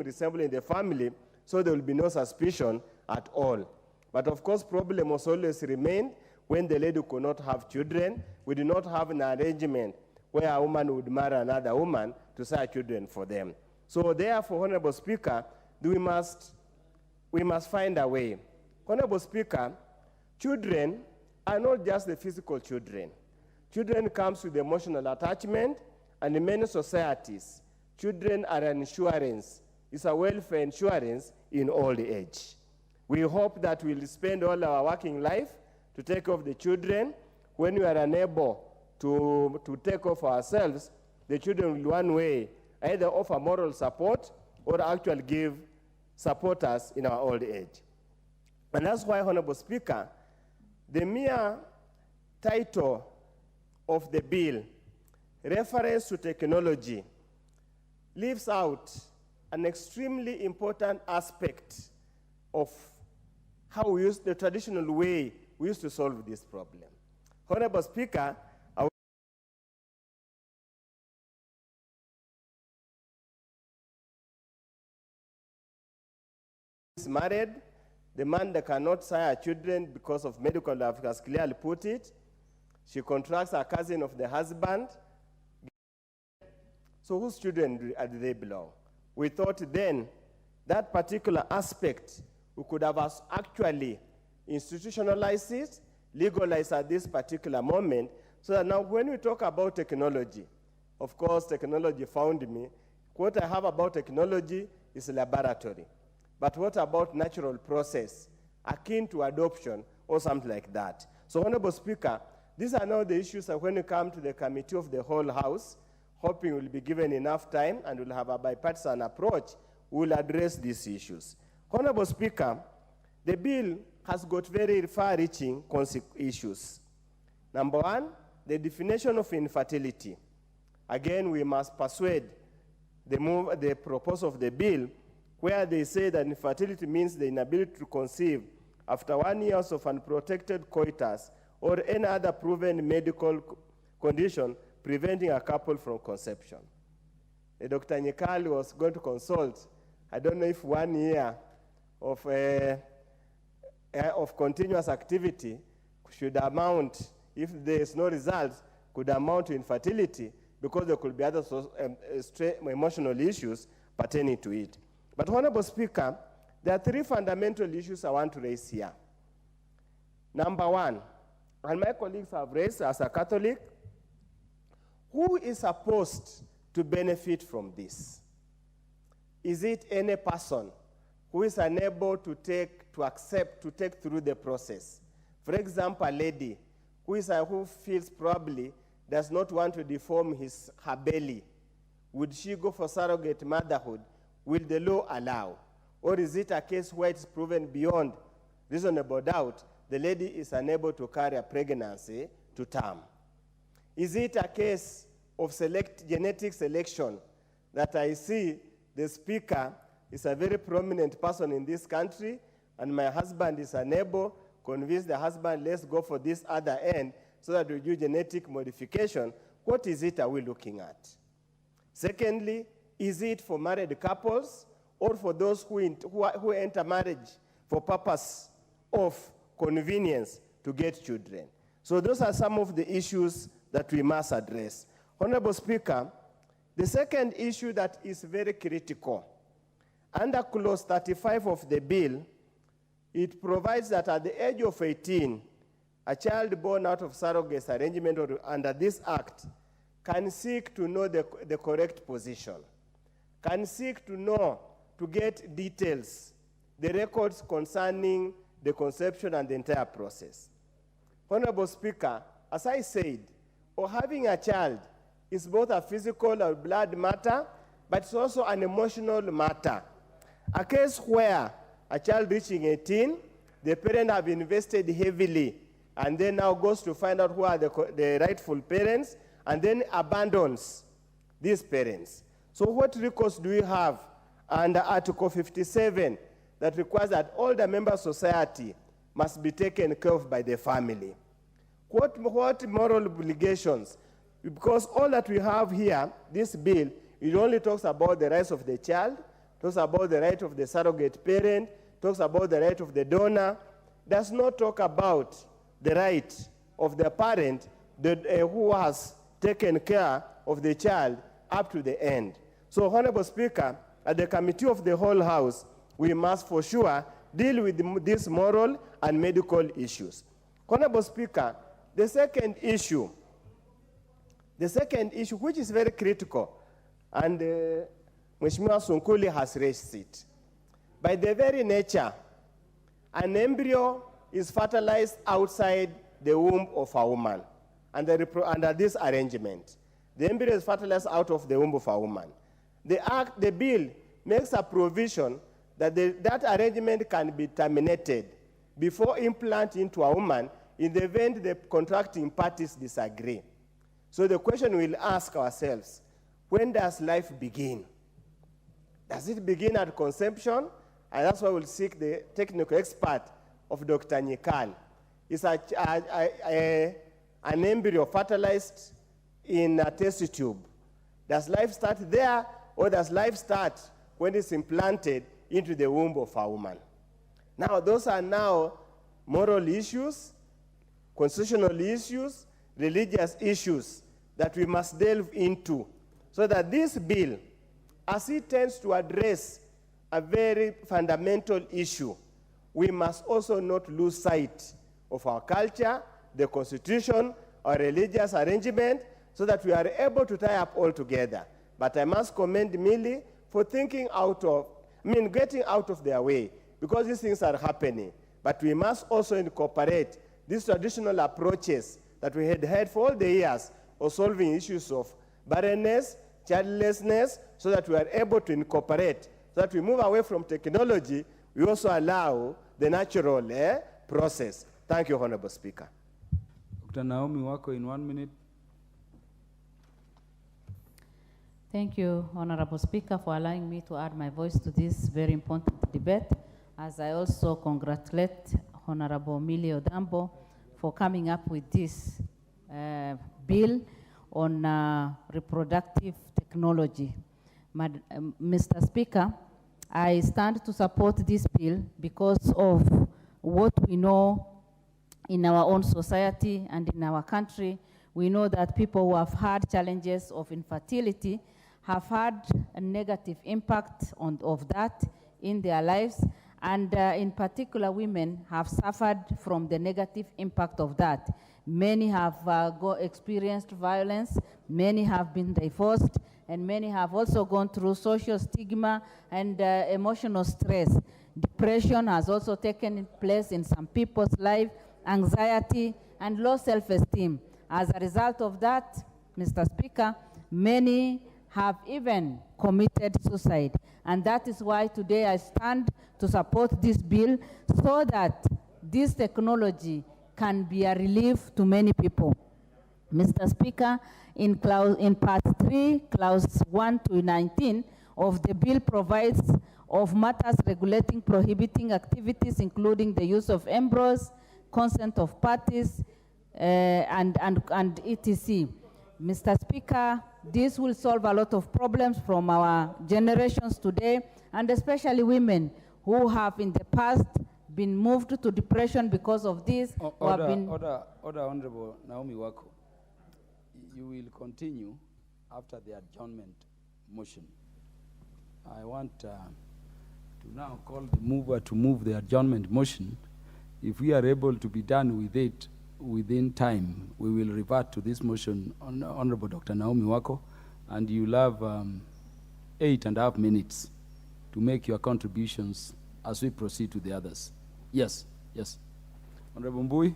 resemble in the family, so there will be no suspicion at all. But of course, problem was always remained when the lady could not have children. We did not have an arrangement where a woman would marry another woman to sire children for them. So therefore, Honorable Speaker, we must find a way. Honorable Speaker, children are not just the physical children. Children comes with emotional attachment, and in many societies, children are an insurance. It's a welfare insurance in old age. We hope that we'll spend all our working life to take care of the children. When we are unable to take care of ourselves, the children will one way either offer moral support or actually support us in our old age. And that's why, Honorable Speaker, the mere title of the bill, reference to technology, leaves out an extremely important aspect of how we use the traditional way we used to solve this problem. Honorable Speaker, is married, the man that cannot sire children because of medical life has clearly put it. She contracts a cousin of the husband. So whose children do they belong? We thought then that particular aspect, we could have actually institutionalized it, legalized at this particular moment, so that now when we talk about technology, of course, technology found me. What I have about technology is a laboratory. But what about natural process, akin to adoption or something like that? So, Honorable Speaker, these are now the issues that when we come to the committee of the whole House, hoping we'll be given enough time and we'll have a bipartisan approach, we'll address these issues. Honorable Speaker, the bill has got very far-reaching issues. Number one, the definition of infertility. Again, we must persuade the proposal of the bill where they say that infertility means the inability to conceive after 1 year of unprotected coitus or any other proven medical condition preventing a couple from conception. Dr. Nyikali was going to consult. I don't know if 1 year of continuous activity should amount, if there is no results, could amount to infertility because there could be other emotional issues pertaining to it. But, Honorable Speaker, there are three fundamental issues I want to raise here. Number one, and my colleagues have raised as a Catholic, who is supposed to benefit from this? Is it any person who is unable to take through the process? For example, a lady who feels probably does not want to deform her belly. Would she go for surrogate motherhood? Will the law allow? Or is it a case where it's proven beyond reasonable doubt the lady is unable to carry a pregnancy to term? Is it a case of genetic selection that I see the speaker is a very prominent person in this country and my husband is unable, convince the husband, let's go for this other end so that we do genetic modification? What is it are we looking at? Secondly, is it for married couples or for those who enter marriage for purpose of convenience to get children? So those are some of the issues that we must address. Honorable Speaker, the second issue that is very critical, under clause 35 of the bill, it provides that at the age of 18, a child born out of surrogate arrangement or under this act can seek to know the correct position, can seek to know, to get details, the records concerning the conception and the entire process. Honorable Speaker, as I said, having a child is both a physical or blood matter, but it's also an emotional matter. A case where a child reaching 18, the parent have invested heavily, and then now goes to find out who are the rightful parents, and then abandons these parents. So what recourse do we have under Article 57 that requires that all the member society must be taken care of by the family? What moral obligations? Because all that we have here, this bill, it only talks about the rights of the child, talks about the right of the surrogate parent, talks about the right of the donor, does not talk about the right of the parent who has taken care of the child up to the end. So, Honorable Speaker, at the Committee of the Whole House, we must for sure deal with these moral and medical issues. Honorable Speaker, the second issue, which is very critical, and Mheshimiwa Sunkuli has raised it. By the very nature, an embryo is fertilized outside the womb of a woman under this arrangement. The embryo is fertilized out of the womb of a woman. The bill makes a provision that that arrangement can be terminated before implant into a woman in the event the contracting parties disagree. So the question we'll ask ourselves, when does life begin? Does it begin at conception? And that's why we'll seek the technical expert of Dr. Nyikal. Is an embryo fertilized in a test tube? Does life start there, or does life start when it's implanted into the womb of a woman? Now, those are now moral issues, constitutional issues, religious issues that we must delve into, so that this bill, as it tends to address a very fundamental issue, we must also not lose sight of our culture, the Constitution, our religious arrangement, so that we are able to tie up all together. But I must commend Millie for getting out of their way, because these things are happening. But we must also incorporate these traditional approaches that we had had for all the years of solving issues of barrenness, childlessness, so that we are able to incorporate, so that we move away from technology, we also allow the natural process. Thank you, Honorable Speaker. Dr. Naomi Wako, in 1 minute. Thank you, Honorable Speaker, for allowing me to add my voice to this very important debate, as I also congratulate Honorable Millie Odambo for coming up with this bill on reproductive technology. Mr. Speaker, I stand to support this bill because of what we know in our own society and in our country. We know that people who have had challenges of infertility have had a negative impact of that in their lives, and in particular, women have suffered from the negative impact of that. Many have experienced violence, many have been divorced, and many have also gone through social stigma and emotional stress. Depression has also taken place in some people's lives, anxiety, and low self-esteem. As a result of that, Mr. Speaker, many have even committed suicide. And that is why today I stand to support this bill, so that this technology can be a relief to many people. Mr. Speaker, in part 3, clause 1 to 19 of the bill provides of matters regulating prohibiting activities, including the use of embryos, consent of parties, and etc. Mr. Speaker, this will solve a lot of problems from our generations today, and especially women who have in the past been moved to depression because of this. Order, Honorable Naomi Wako. You will continue after the adjournment motion. I want to now call the mover to move the adjournment motion. If we are able to be done with it within time, we will revert to this motion, Honorable Dr. Naomi Wako, and you'll have 8.5 minutes to make your contributions as we proceed to the others. Yes, yes. Honorable Mbui.